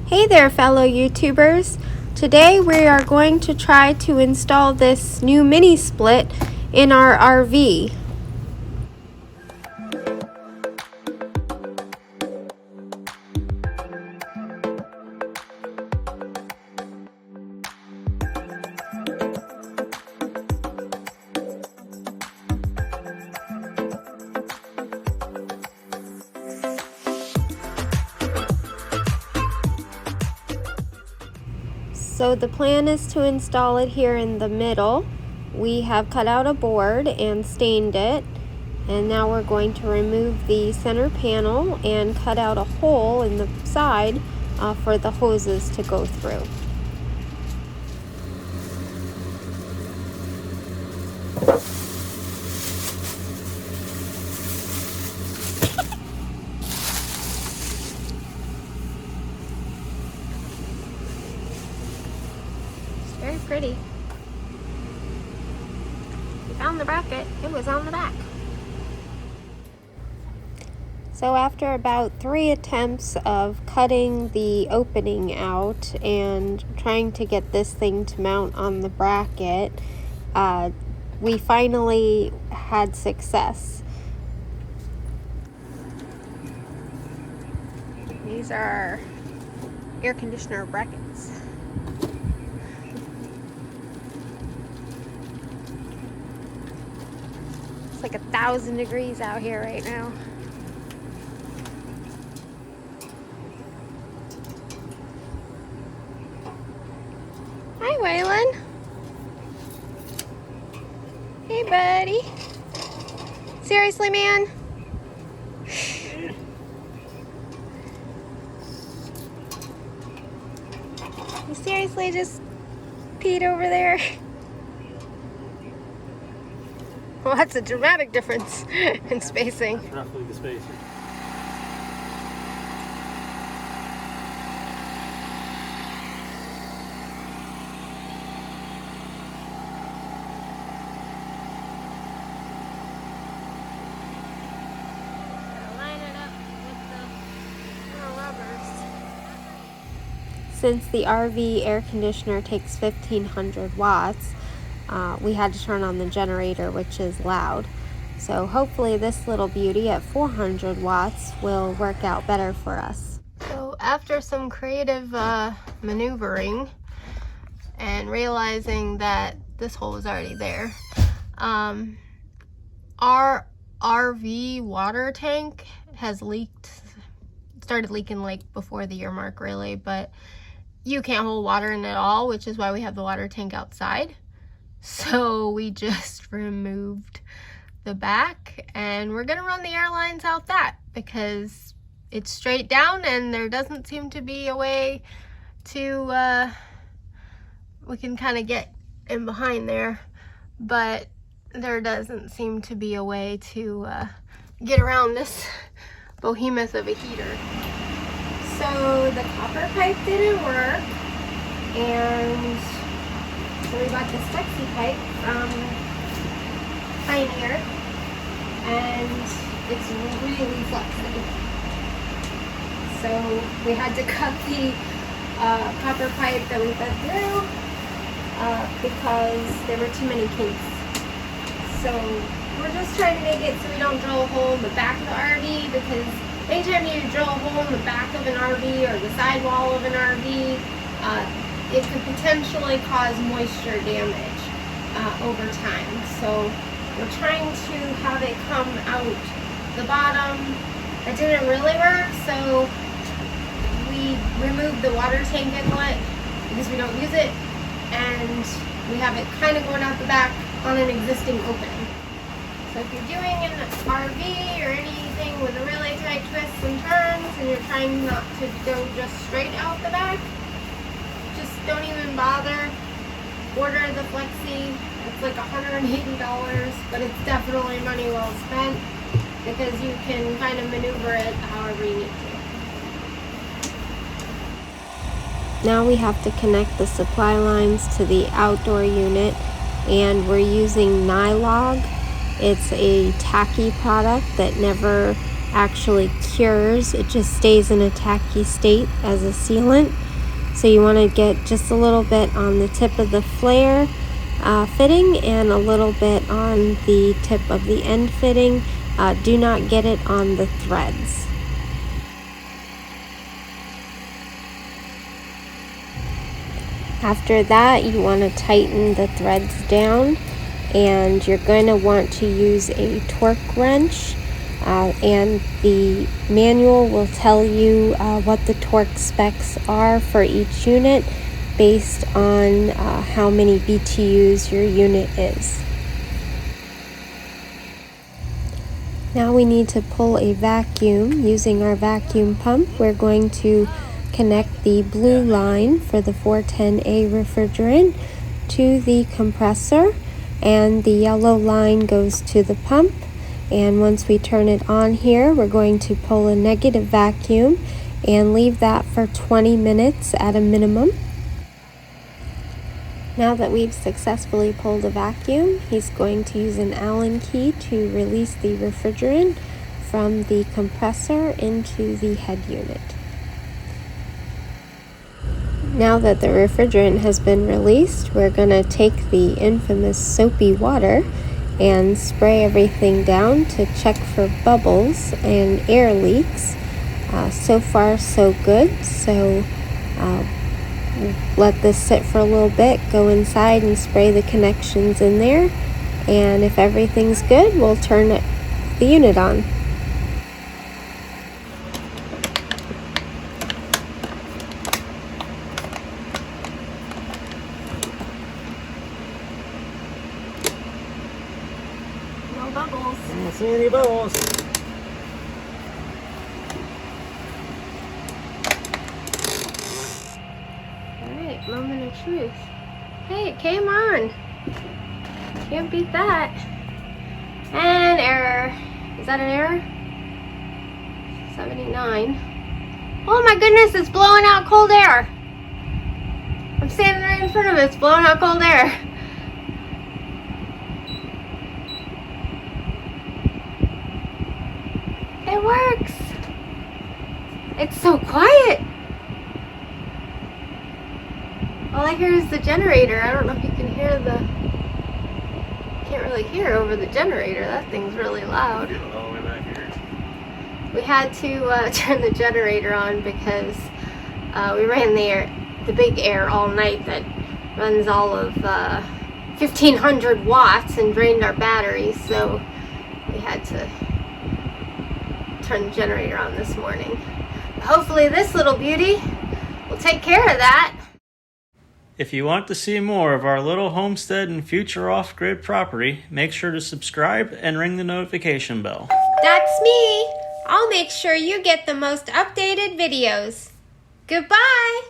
Hey there, fellow YouTubers. Today we are going to try to install this new mini split in our RV. So the plan is to install it here in the middle. We have cut out a board and stained it, and now we're going to remove the center panel and cut out a hole in the side for the hoses to go through. Very pretty. We found the bracket. It was on the back. So after about 3 attempts of cutting the opening out and trying to get this thing to mount on the bracket, we finally had success. These are air conditioner brackets. It's like 1,000 degrees out here right now. Hi, Waylon. Hey, buddy. Seriously, man? You seriously just peed over there? Well, that's a dramatic difference in spacing. That's roughly the spacing. Line it up with the little rubbers. Since the RV air conditioner takes 1,500 watts, we had to turn on the generator, which is loud. So hopefully this little beauty at 400 watts will work out better for us. So after some creative maneuvering and realizing that this hole was already there, our RV water tank has started leaking like before the year mark really, but you can't hold water in it at all, which is why we have the water tank outside. So we just removed the back and we're gonna run the air lines out that because it's straight down and there doesn't seem to be a way to, we can kind of get in behind there, but there doesn't seem to be a way to get around this behemoth of a heater. So the copper pipe didn't work, and so we bought this flexi pipe from Pioneer, and it's really flexy. So we had to cut the copper pipe that we fed through because there were too many kinks. So we're just trying to make it so we don't drill a hole in the back of the RV, because anytime you drill a hole in the back of an RV or the sidewall of an RV, it could potentially cause moisture damage over time. So we're trying to have it come out the bottom. It didn't really work, so we removed the water tank inlet because we don't use it, and we have it kind of going out the back on an existing opening. So if you're doing an RV or anything with a really tight twists and turns and you're trying not to go just straight out the back, just don't even bother. Order the flexi. It's like $180, but it's definitely money well spent because you can kind of maneuver it however you need to. Now we have to connect the supply lines to the outdoor unit, and we're using Nylog. It's a tacky product that never actually cures. It just stays in a tacky state as a sealant. So you want to get just a little bit on the tip of the flare fitting and a little bit on the tip of the end fitting. Do not get it on the threads. After that, you want to tighten the threads down, and you're going to want to use a torque wrench, and the manual will tell you what the torque specs are for each unit based on how many BTUs your unit is. Now we need to pull a vacuum. Using our vacuum pump, we're going to connect the blue line for the 410A refrigerant to the compressor, and the yellow line goes to the pump. And once we turn it on here, we're going to pull a negative vacuum and leave that for 20 minutes at a minimum. Now that we've successfully pulled a vacuum, he's going to use an Allen key to release the refrigerant from the compressor into the head unit. Now that the refrigerant has been released, we're going to take the infamous soapy water and spray everything down to check for bubbles and air leaks. So far so good, so let this sit for a little bit, go inside and spray the connections in there, and if everything's good, we'll turn the unit on. No bubbles. I don't see any bubbles. Alright, moment of truth. Hey, it came on. Can't beat that. And error. Is that an error? 79. Oh my goodness, it's blowing out cold air. I'm standing right in front of it, it's blowing out cold air. It works. It's so quiet. All I hear is the generator. I don't know if you can hear the... Can't really hear over the generator. That thing's really loud. All the way back here. We had to turn the generator on because we ran the big air all night that runs all of 1,500 watts and drained our batteries. So we had to turn the generator on this morning. Hopefully this little beauty will take care of that. If you want to see more of our little homestead and future off-grid property, make sure to subscribe and ring the notification bell. That's me. I'll make sure you get the most updated videos. Goodbye.